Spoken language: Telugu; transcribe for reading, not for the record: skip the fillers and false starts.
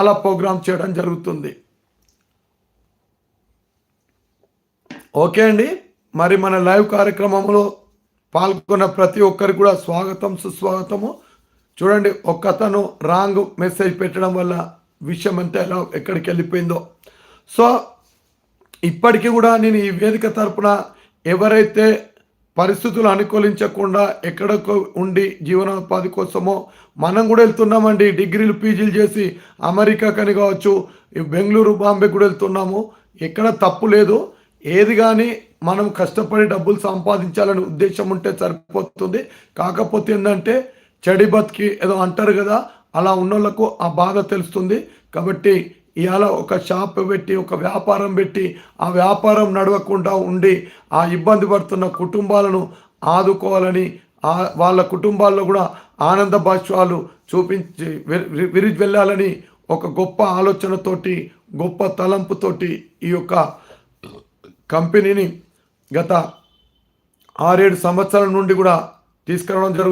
చాలా ప్రోగ్రామ్ చేయడం జరుగుతుంది. ఓకే అండి. మరి మన లైవ్ కార్యక్రమంలో పాల్గొన్న ప్రతి ఒక్కరికి కూడా స్వాగతం, సుస్వాగతము. చూడండి, ఒక్కతను రాంగ్ మెసేజ్ పెట్టడం వల్ల విషయం అంతా ఎక్కడికి వెళ్ళిపోయిందో. సో ఇప్పటికీ కూడా నేను ఈ వేదిక తరపున ఎవరైతే పరిస్థితులు అనుకూలించకుండా ఎక్కడికో ఉండి జీవనోపాధి కోసమో మనం కూడా వెళ్తున్నామండి. డిగ్రీలు పీజీలు చేసి అమెరికాకని కావచ్చు, బెంగళూరు బాంబే కూడా వెళ్తున్నాము. ఎక్కడ తప్పు లేదు. ఏది కానీ మనం కష్టపడి డబ్బులు సంపాదించాలనే ఉద్దేశం ఉంటే సరిపోతుంది. కాకపోతే ఏంటంటే చెడి బతికి ఏదో అంటారు కదా, అలా ఉన్నోళ్ళకు ఆ బాధ తెలుస్తుంది. కాబట్టి ఇవాళ ఒక షాప్ పెట్టి, ఒక వ్యాపారం పెట్టి, ఆ వ్యాపారం నడవకుండా ఉండి ఆ ఇబ్బంది పడుతున్న కుటుంబాలను ఆదుకోవాలని, వాళ్ళ కుటుంబాల్లో కూడా ఆనంద బాష్పాలు చూపించి విరిగి వెళ్ళాలని ఒక గొప్ప ఆలోచనతోటి, గొప్ప తలంపుతోటి ఈ యొక్క కంపెనీని గత 6-7 సంవత్సరాల నుండి కూడా తీసుకురావడం జరుగుతుంది.